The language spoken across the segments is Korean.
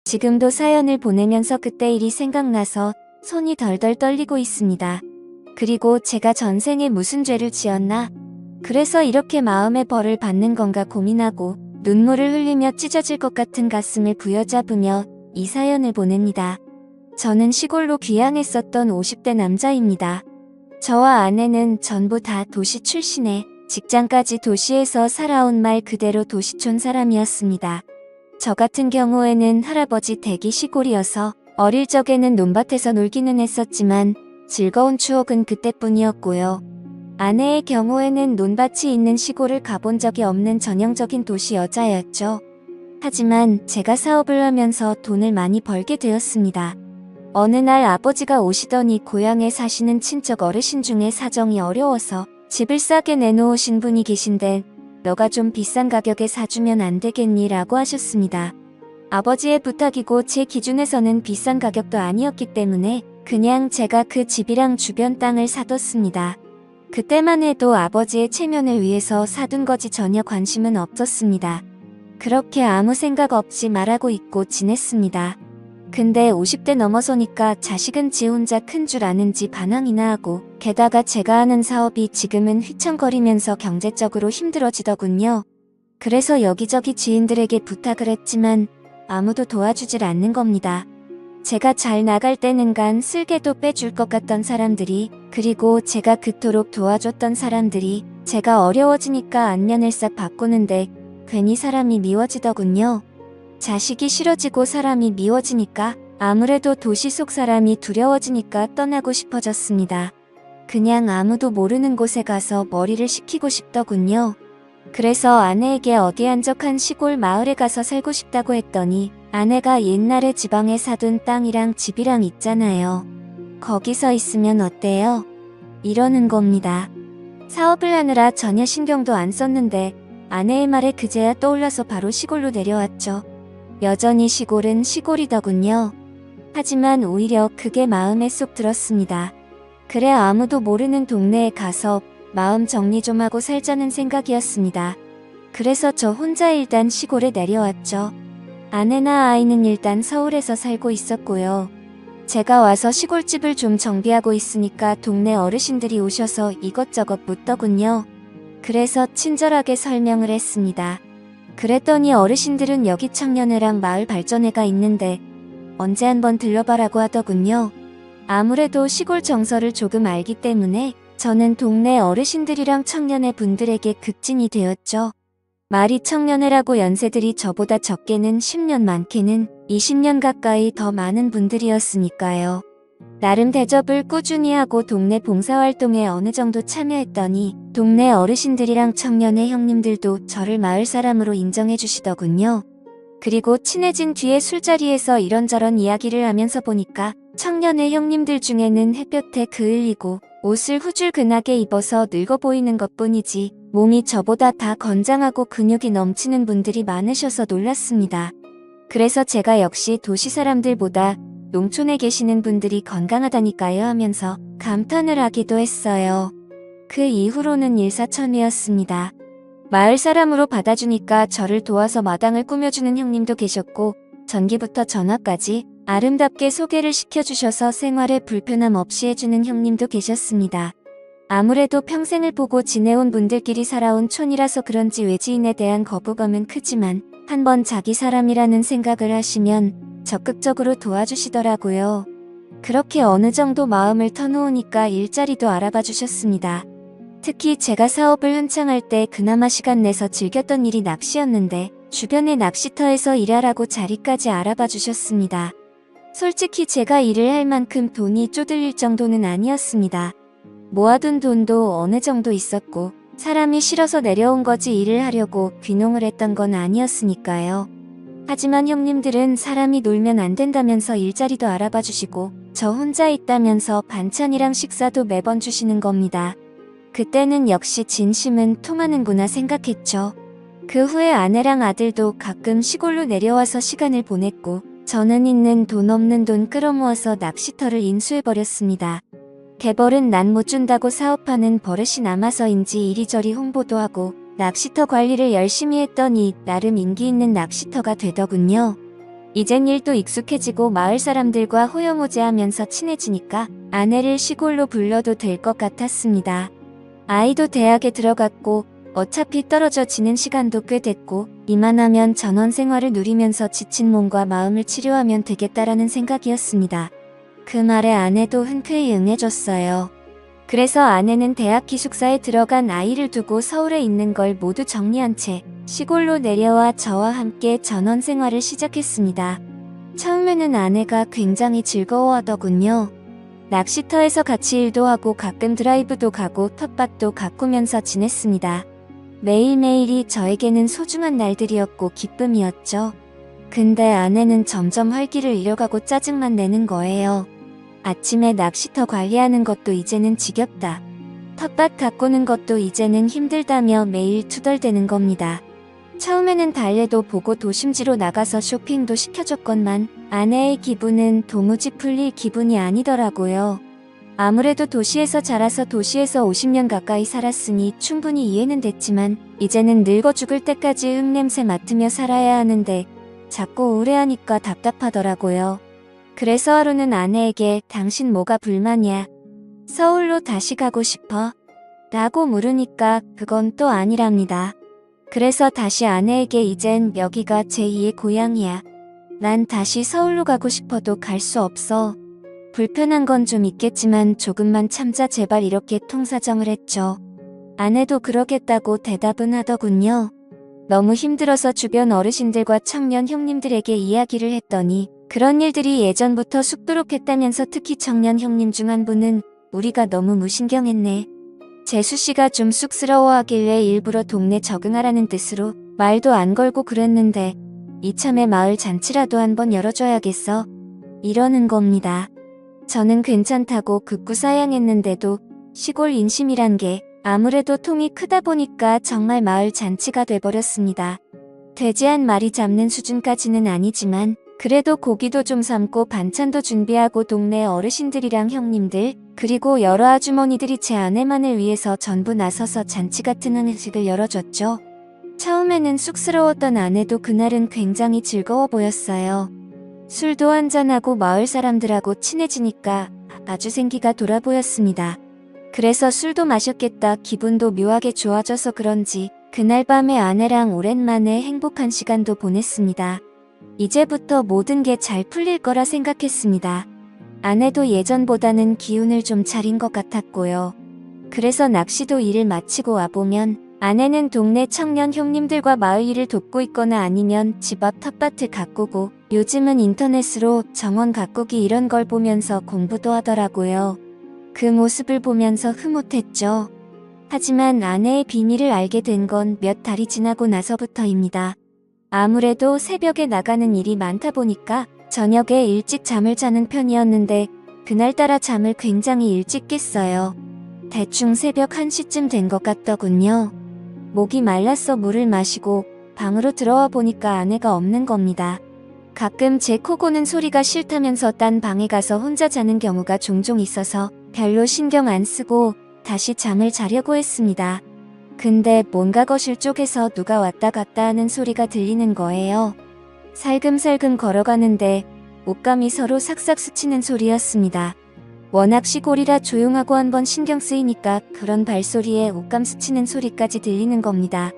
지금도 사연을 보내면서 그때 일이 생각나서 손이 덜덜 떨리고 있습니다. 그리고 제가 전생에 무슨 죄를 지었나? 그래서 이렇게 마음의 벌을 받는 건가 고민하고 눈물을 흘리며 찢어질 것 같은 가슴을 부여잡으며 이 사연을 보냅니다. 저는 시골로 귀향했었던 50대 남자입니다. 저와 아내는 전부 다 도시 출신에 직장까지 도시에서 살아온 말 그대로 도시촌 사람이었습니다. 저 같은 경우에는 할아버지 댁이 시골이어서 어릴 적에는 논밭에서 놀기는 했었지만 즐거운 추억은 그때뿐이었고요. 아내의 경우에는 논밭이 있는 시골을 가본 적이 없는 전형적인 도시 여자였죠. 하지만 제가 사업을 하면서 돈을 많이 벌게 되었습니다. 어느 날 아버지가 오시더니 고향에 사시는 친척 어르신 중에 사정이 어려워서 집을 싸게 내놓으신 분이 계신데 너가 좀 비싼 가격에 사주면 안 되겠니? 라고 하셨습니다. 아버지의 부탁이고 제 기준에서는 비싼 가격도 아니었기 때문에 그냥 제가 그 집이랑 주변 땅을 사뒀습니다. 그때만 해도 아버지의 체면을 위해서 사둔 거지 전혀 관심은 없었습니다. 그렇게 아무 생각 없이 말하고 있고 지냈습니다. 근데 50대 넘어서니까 자식은 지 혼자 큰 줄 아는지 반항이나 하고 게다가 제가 하는 사업이 지금은 휘청거리면서 경제적으로 힘들어지더군요. 그래서 여기저기 지인들에게 부탁을 했지만 아무도 도와주질 않는 겁니다. 제가 잘 나갈 때는간 쓸개도 빼줄 것 같던 사람들이 그리고 제가 그토록 도와줬던 사람들이 제가 어려워지니까 안면을 싹 바꾸는데 괜히 사람이 미워지더군요. 자식이 싫어지고 사람이 미워지니까 아무래도 도시 속 사람이 두려워지니까 떠나고 싶어졌습니다. 그냥 아무도 모르는 곳에 가서 머리를 식히고 싶더군요. 그래서 아내에게 어디 한적한 시골 마을에 가서 살고 싶다고 했더니 아내가 옛날에 지방에 사둔 땅이랑 집이랑 있잖아요. 거기서 있으면 어때요? 이러는 겁니다. 사업을 하느라 전혀 신경도 안 썼는데 아내의 말에 그제야 떠올라서 바로 시골로 내려왔죠. 여전히 시골은 시골이더군요. 하지만 오히려 그게 마음에 쏙 들었습니다. 그래 아무도 모르는 동네에 가서 마음 정리 좀 하고 살자는 생각이었습니다. 그래서 저 혼자 일단 시골에 내려왔죠. 아내나 아이는 일단 서울에서 살고 있었고요. 제가 와서 시골집을 좀 정비하고 있으니까 동네 어르신들이 오셔서 이것저것 묻더군요. 그래서 친절하게 설명을 했습니다. 그랬더니 어르신들은 여기 청년회랑 마을 발전회가 있는데 언제 한번 들러봐라고 하더군요. 아무래도 시골 정서를 조금 알기 때문에 저는 동네 어르신들이랑 청년회 분들에게 급진이 되었죠. 말이 청년회라고 연세들이 저보다 적게는 10년 많게는 20년 가까이 더 많은 분들이었으니까요. 나름 대접을 꾸준히 하고 동네 봉사활동에 어느 정도 참여했더니 동네 어르신들이랑 청년회 형님들도 저를 마을 사람으로 인정해 주시더군요. 그리고 친해진 뒤에 술자리에서 이런저런 이야기를 하면서 보니까 청년회 형님들 중에는 햇볕에 그을리고 옷을 후줄근하게 입어서 늙어 보이는 것뿐이지 몸이 저보다 다 건장하고 근육이 넘치는 분들이 많으셔서 놀랐습니다. 그래서 제가 역시 도시 사람들보다 농촌에 계시는 분들이 건강하다니까요 하면서 감탄을 하기도 했어요. 그 이후로는 일사천리였습니다. 마을 사람으로 받아주니까 저를 도와서 마당을 꾸며주는 형님도 계셨고 전기부터 전화까지 아름답게 소개를 시켜주셔서 생활에 불편함 없이 해주는 형님도 계셨습니다. 아무래도 평생을 보고 지내온 분들끼리 살아온 촌이라서 그런지 외지인에 대한 거부감은 크지만 한번 자기 사람이라는 생각을 하시면 적극적으로 도와주시더라고요. 그렇게 어느 정도 마음을 터놓으니까 일자리도 알아봐 주셨습니다. 특히 제가 사업을 한창 할 때 그나마 시간 내서 즐겼던 일이 낚시였는데 주변의 낚시터에서 일하라고 자리까지 알아봐 주셨습니다. 솔직히 제가 일을 할 만큼 돈이 쪼들릴 정도는 아니었습니다. 모아둔 돈도 어느 정도 있었고 사람이 싫어서 내려온 거지 일을 하려고 귀농을 했던 건 아니었으니까요. 하지만 형님들은 사람이 놀면 안 된다면서 일자리도 알아봐 주시고 저 혼자 있다면서 반찬이랑 식사도 매번 주시는 겁니다. 그때는 역시 진심은 통하는구나 생각했죠. 그 후에 아내랑 아들도 가끔 시골로 내려와서 시간을 보냈고 저는 있는 돈 없는 돈 끌어모아서 낚시터를 인수해버렸습니다. 개벌은 난 못 준다고 사업하는 버릇이 남아서인지 이리저리 홍보도 하고 낚시터 관리를 열심히 했더니 나름 인기 있는 낚시터가 되더군요. 이젠 일도 익숙해지고 마을 사람들과 호영호재하면서 친해지니까 아내를 시골로 불러도 될 것 같았습니다. 아이도 대학에 들어갔고 어차피 떨어져 지는 시간도 꽤 됐고 이만하면 전원 생활을 누리면서 지친 몸과 마음을 치료하면 되겠다라는 생각이었습니다. 그 말에 아내도 흔쾌히 응해줬어요. 그래서 아내는 대학 기숙사에 들어간 아이를 두고 서울에 있는 걸 모두 정리한 채 시골로 내려와 저와 함께 전원 생활을 시작했습니다. 처음에는 아내가 굉장히 즐거워하더군요. 낚시터에서 같이 일도 하고 가끔 드라이브도 가고 텃밭도 가꾸면서 지냈습니다. 매일매일이 저에게는 소중한 날들이었고 기쁨이었죠. 근데 아내는 점점 활기를 잃어가고 짜증만 내는 거예요. 아침에 낚시터 관리하는 것도 이제는 지겹다. 텃밭 가꾸는 것도 이제는 힘들다며 매일 투덜대는 겁니다. 처음에는 달래도 보고 도심지로 나가서 쇼핑도 시켜줬건만 아내의 기분은 도무지 풀릴 기분이 아니더라고요. 아무래도 도시에서 자라서 도시에서 50년 가까이 살았으니 충분히 이해는 됐지만 이제는 늙어 죽을 때까지 흙냄새 맡으며 살아야 하는데 자꾸 우울해하니까 답답하더라고요. 그래서 하루는 아내에게 당신 뭐가 불만이야? 서울로 다시 가고 싶어? 라고 물으니까 그건 또 아니랍니다. 그래서 다시 아내에게 이젠 여기가 제2의 고향이야. 난 다시 서울로 가고 싶어도 갈 수 없어. 불편한 건 좀 있겠지만 조금만 참자 제발 이렇게 통사정을 했죠. 아내도 그러겠다고 대답은 하더군요. 너무 힘들어서 주변 어르신들과 청년 형님들에게 이야기를 했더니 그런 일들이 예전부터 쑥도록 했다면서 특히 청년 형님 중 한 분은 우리가 너무 무신경했네. 재수씨가 좀 쑥스러워하길래 일부러 동네 적응하라는 뜻으로 말도 안 걸고 그랬는데 이참에 마을 잔치라도 한번 열어줘야겠어. 이러는 겁니다. 저는 괜찮다고 극구사양했는데도 시골 인심이란 게 아무래도 통이 크다 보니까 정말 마을 잔치가 돼버렸습니다. 돼지 한 마리 잡는 수준까지는 아니지만 그래도 고기도 좀 삶고 반찬도 준비하고 동네 어르신들이랑 형님들 그리고 여러 아주머니들이 제 아내만을 위해서 전부 나서서 잔치 같은 음식을 열어줬죠. 처음에는 쑥스러웠던 아내도 그날은 굉장히 즐거워 보였어요. 술도 한잔하고 마을 사람들하고 친해지니까 아주 생기가 돌아 보였습니다. 그래서 술도 마셨겠다 기분도 묘하게 좋아져서 그런지 그날 밤에 아내랑 오랜만에 행복한 시간도 보냈습니다. 이제부터 모든 게 잘 풀릴 거라 생각했습니다. 아내도 예전보다는 기운을 좀 차린 것 같았고요. 그래서 낚시도 일을 마치고 와보면 아내는 동네 청년 형님들과 마을 일을 돕고 있거나 아니면 집 앞 텃밭을 가꾸고 요즘은 인터넷으로 정원 가꾸기 이런 걸 보면서 공부도 하더라고요. 그 모습을 보면서 흐뭇했죠. 하지만 아내의 비밀을 알게 된 건 몇 달이 지나고 나서부터입니다. 아무래도 새벽에 나가는 일이 많다 보니까 저녁에 일찍 잠을 자는 편이었는데 그날따라 잠을 굉장히 일찍 깼어요. 대충 새벽 1시쯤 된 것 같더군요. 목이 말라서 물을 마시고 방으로 들어와 보니까 아내가 없는 겁니다. 가끔 제 코 고는 소리가 싫다면서 딴 방에 가서 혼자 자는 경우가 종종 있어서 별로 신경 안 쓰고 다시 잠을 자려고 했습니다. 근데 뭔가 거실 쪽에서 누가 왔다 갔다 하는 소리가 들리는 거예요. 살금살금 걸어가는데 옷감이 서로 삭삭 스치는 소리였습니다. 워낙 시골이라 조용하고 한번 신경 쓰이니까 그런 발소리에 옷감 스치는 소리까지 들리는 겁니다.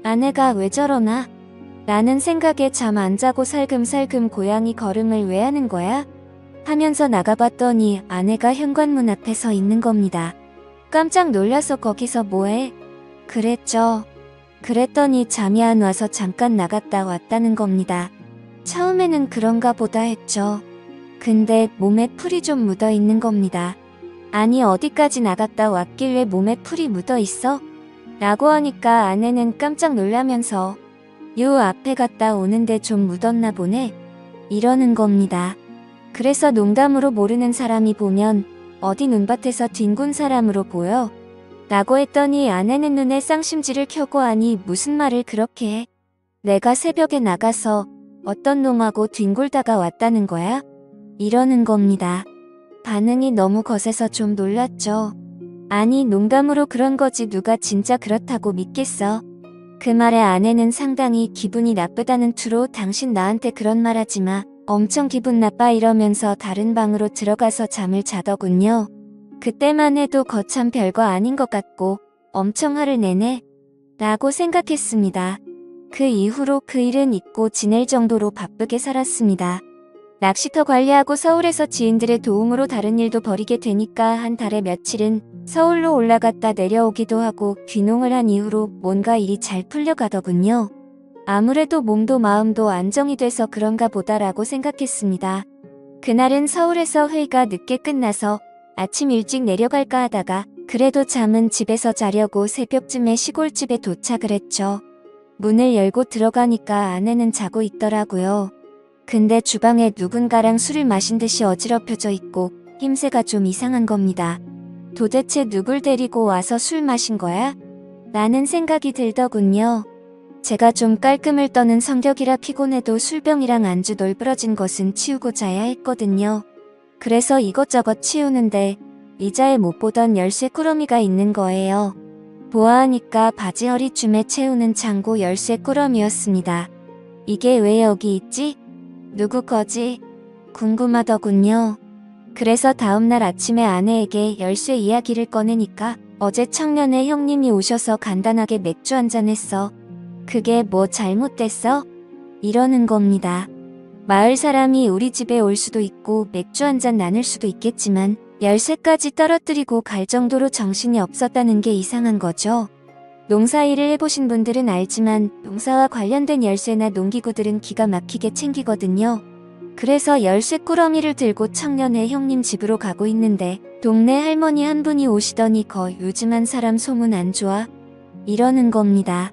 아내가 왜 저러나? 라는 생각에 잠 안 자고 살금살금 고양이 걸음을 왜 하는 거야? 하면서 나가봤더니 아내가 현관문 앞에 서 있는 겁니다. 깜짝 놀라서 거기서 뭐해? 그랬죠. 그랬더니 잠이 안 와서 잠깐 나갔다 왔다는 겁니다. 처음에는 그런가 보다 했죠. 근데 몸에 풀이 좀 묻어 있는 겁니다. 아니 어디까지 나갔다 왔길래 몸에 풀이 묻어 있어? 라고 하니까 아내는 깜짝 놀라면서 요 앞에 갔다 오는데 좀 묻었나 보네? 이러는 겁니다. 그래서 농담으로 모르는 사람이 보면 어디 눈밭에서 뒹군 사람으로 보여? 라고 했더니 아내는 눈에 쌍심지를 켜고 아니 무슨 말을 그렇게 해? 내가 새벽에 나가서 어떤 놈하고 뒹굴다가 왔다는 거야? 이러는 겁니다. 반응이 너무 거세서 좀 놀랐죠. 아니 농담으로 그런 거지 누가 진짜 그렇다고 믿겠어? 그 말에 아내는 상당히 기분이 나쁘다는 투로 당신 나한테 그런 말 하지 마. 엄청 기분 나빠 이러면서 다른 방으로 들어가서 잠을 자더군요. 그때만 해도 거참 별거 아닌 것 같고 엄청 화를 내네 라고 생각했습니다. 그 이후로 그 일은 잊고 지낼 정도로 바쁘게 살았습니다. 낚시터 관리하고 서울에서 지인들의 도움으로 다른 일도 벌이게 되니까 한 달에 며칠은 서울로 올라갔다 내려오기도 하고 귀농을 한 이후로 뭔가 일이 잘 풀려가더군요. 아무래도 몸도 마음도 안정이 돼서 그런가 보다라고 생각했습니다. 그날은 서울에서 회의가 늦게 끝나서 아침 일찍 내려갈까 하다가 그래도 잠은 집에서 자려고 새벽쯤에 시골집에 도착을 했죠. 문을 열고 들어가니까 아내는 자고 있더라고요. 근데 주방에 누군가랑 술을 마신 듯이 어지럽혀져 있고 힘새가 좀 이상한 겁니다. 도대체 누굴 데리고 와서 술 마신 거야? 라는 생각이 들더군요. 제가 좀 깔끔을 떠는 성격이라 피곤해도 술병이랑 안주 널브러진 것은 치우고 자야 했거든요. 그래서 이것저것 치우는데 의자에 못 보던 열쇠 꾸러미가 있는 거예요. 보아하니까 바지 허리춤에 채우는 창고 열쇠 꾸러미였습니다. 이게 왜 여기 있지? 누구 거지? 궁금하더군요. 그래서 다음날 아침에 아내에게 열쇠 이야기를 꺼내니까 어제 청년의 형님이 오셔서 간단하게 맥주 한잔 했어. 그게 뭐 잘못됐어? 이러는 겁니다. 마을 사람이 우리 집에 올 수도 있고 맥주 한잔 나눌 수도 있겠지만 열쇠까지 떨어뜨리고 갈 정도로 정신이 없었다는 게 이상한 거죠. 농사일을 해보신 분들은 알지만 농사와 관련된 열쇠나 농기구들은 기가 막히게 챙기거든요. 그래서 열쇠 꾸러미를 들고 청년의 형님 집으로 가고 있는데 동네 할머니 한 분이 오시더니 요즘 한 사람 소문 안 좋아? 이러는 겁니다.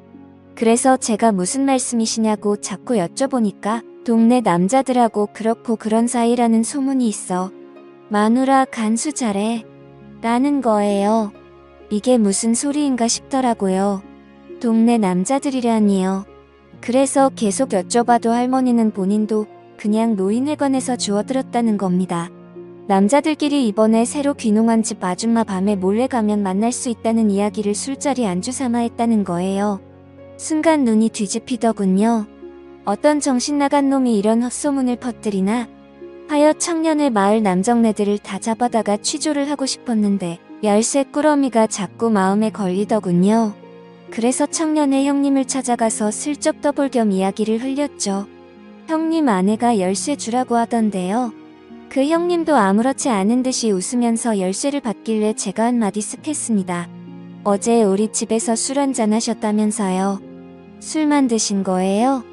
그래서 제가 무슨 말씀이시냐고 자꾸 여쭤보니까 동네 남자들하고 그렇고 그런 사이라는 소문이 있어. 마누라 간수 잘해. 라는 거예요. 이게 무슨 소리인가 싶더라고요. 동네 남자들이라니요. 그래서 계속 여쭤봐도 할머니는 본인도 그냥 노인회관에서 주워들었다는 겁니다. 남자들끼리 이번에 새로 귀농한 집 아줌마 밤에 몰래 가면 만날 수 있다는 이야기를 술자리 안주 삼아 했다는 거예요. 순간 눈이 뒤집히더군요. 어떤 정신 나간 놈이 이런 헛소문을 퍼뜨리나 하여 청년의 마을 남정네들을 다 잡아다가 취조를 하고 싶었는데 열쇠 꾸러미가 자꾸 마음에 걸리더군요. 그래서 청년의 형님을 찾아가서 슬쩍 떠볼 겸 이야기를 흘렸죠. 형님 아내가 열쇠 주라고 하던데요. 그 형님도 아무렇지 않은 듯이 웃으면서 열쇠를 받길래 제가 한마디 쓱 했습니다. 어제 우리 집에서 술 한잔 하셨다면서요. 술만 드신 거예요?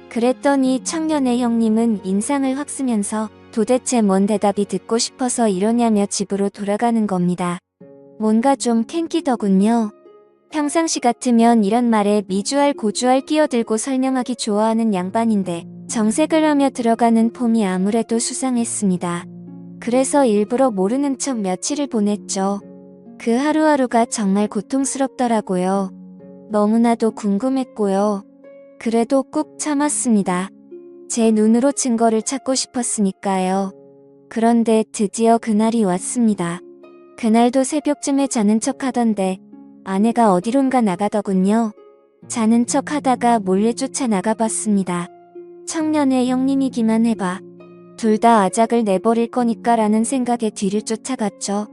그랬더니 청년의 형님은 인상을 확 쓰면서 도대체 뭔 대답이 듣고 싶어서 이러냐며 집으로 돌아가는 겁니다. 뭔가 좀 캔끼더군요. 평상시 같으면 이런 말에 미주알 고주알 끼어들고 설명하기 좋아하는 양반인데 정색을 하며 들어가는 폼이 아무래도 수상했습니다. 그래서 일부러 모르는 척 며칠을 보냈죠. 그 하루하루가 정말 고통스럽더라고요. 너무나도 궁금했고요. 그래도 꾹 참았습니다. 제 눈으로 증거를 찾고 싶었으니까요. 그런데 드디어 그날이 왔습니다. 그날도 새벽쯤에 자는 척 하던데 아내가 어디론가 나가더군요. 자는 척 하다가 몰래 쫓아 나가봤습니다. 청년의 형님이기만 해봐. 둘 다 아작을 내버릴 거니까 라는 생각에 뒤를 쫓아갔죠.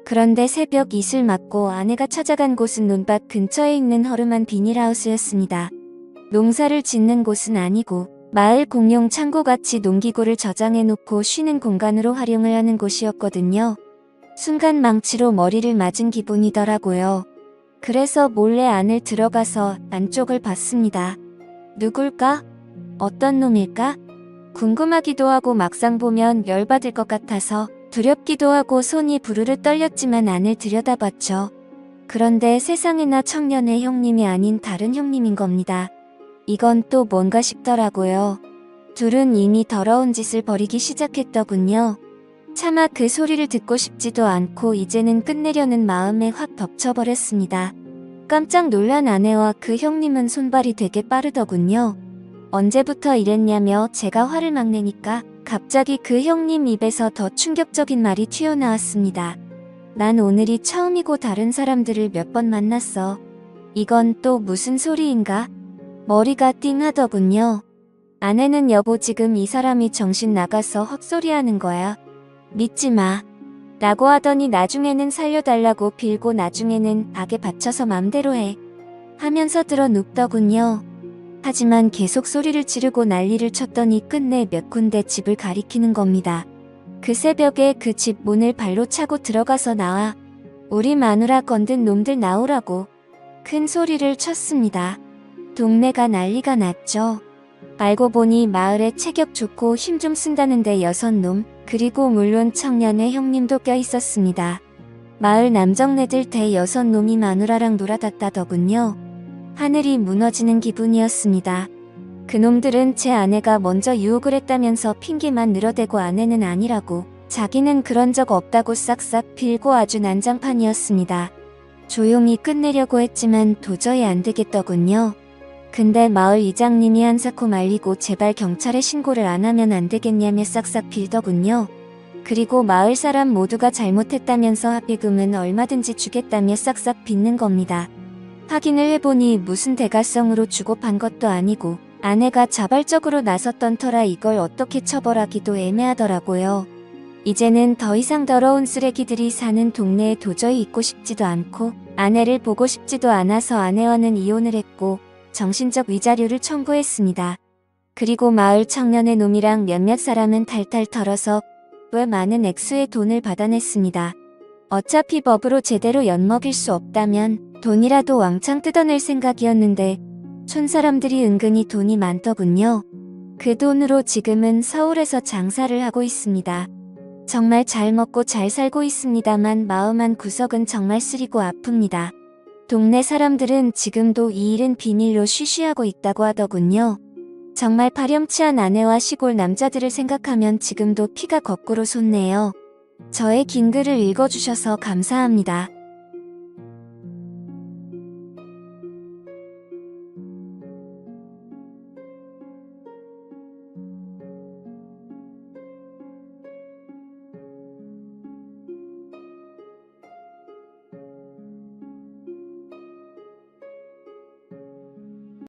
그런데 새벽 이슬 맞고 아내가 찾아간 곳은 논밭 근처에 있는 허름한 비닐하우스였습니다. 농사를 짓는 곳은 아니고 마을 공용 창고같이 농기구를 저장해놓고 쉬는 공간으로 활용을 하는 곳이었거든요. 순간 망치로 머리를 맞은 기분이더라고요. 그래서 몰래 안을 들어가서 안쪽을 봤습니다. 누굴까? 어떤 놈일까? 궁금하기도 하고 막상 보면 열받을 것 같아서 두렵기도 하고 손이 부르르 떨렸지만 안을 들여다봤죠. 그런데 세상에나 청년의 형님이 아닌 다른 형님인 겁니다. 이건 또 뭔가 싶더라고요. 둘은 이미 더러운 짓을 벌이기 시작했더군요. 차마 그 소리를 듣고 싶지도 않고 이제는 끝내려는 마음에 확 덮쳐버렸습니다. 깜짝 놀란 아내와 그 형님은 손발이 되게 빠르더군요. 언제부터 이랬냐며 제가 화를 막 내니까 갑자기 그 형님 입에서 더 충격적인 말이 튀어나왔습니다. 난 오늘이 처음이고 다른 사람들을 몇 번 만났어. 이건 또 무슨 소리인가? 머리가 띵하더군요. 아내는 여보 지금 이 사람이 정신 나가서 헛소리하는 거야. 믿지 마. 라고 하더니 나중에는 살려달라고 빌고 나중에는 악에 받쳐서 맘대로 해. 하면서 들어 눕더군요. 하지만 계속 소리를 지르고 난리를 쳤더니 끝내 몇 군데 집을 가리키는 겁니다. 그 새벽에 그 집 문을 발로 차고 들어가서 나와 우리 마누라 건든 놈들 나오라고 큰 소리를 쳤습니다. 동네가 난리가 났죠. 알고 보니 마을에 체격 좋고 힘 좀 쓴다는데 6놈, 그리고 물론 청년의 형님도 껴있었습니다. 마을 남정네들 대 6놈이 마누라랑 놀아댔다더군요. 하늘이 무너지는 기분이었습니다. 그놈들은 제 아내가 먼저 유혹을 했다면서 핑계만 늘어대고 아내는 아니라고, 자기는 그런 적 없다고 싹싹 빌고 아주 난장판이었습니다. 조용히 끝내려고 했지만 도저히 안 되겠더군요. 근데 마을 이장님이 한사코 말리고 제발 경찰에 신고를 안 하면 안 되겠냐며 싹싹 빌더군요. 그리고 마을 사람 모두가 잘못했다면서 합의금은 얼마든지 주겠다며 싹싹 빚는 겁니다. 확인을 해보니 무슨 대가성으로 주고 판 것도 아니고 아내가 자발적으로 나섰던 터라 이걸 어떻게 처벌하기도 애매하더라고요. 이제는 더 이상 더러운 쓰레기들이 사는 동네에 도저히 있고 싶지도 않고 아내를 보고 싶지도 않아서 아내와는 이혼을 했고 정신적 위자료를 청구했습니다. 그리고 마을 청년의 놈이랑 몇몇 사람은 탈탈 털어서 꽤 많은 액수의 돈을 받아냈습니다. 어차피 법으로 제대로 엿먹일 수 없다면 돈이라도 왕창 뜯어낼 생각이었는데 촌 사람들이 은근히 돈이 많더군요. 그 돈으로 지금은 서울에서 장사를 하고 있습니다. 정말 잘 먹고 잘 살고 있습니다만 마음 한 구석은 정말 쓰리고 아픕니다. 동네 사람들은 지금도 이 일은 비밀로 쉬쉬하고 있다고 하더군요. 정말 파렴치한 아내와 시골 남자들을 생각하면 지금도 피가 거꾸로 솟네요. 저의 긴 글을 읽어주셔서 감사합니다.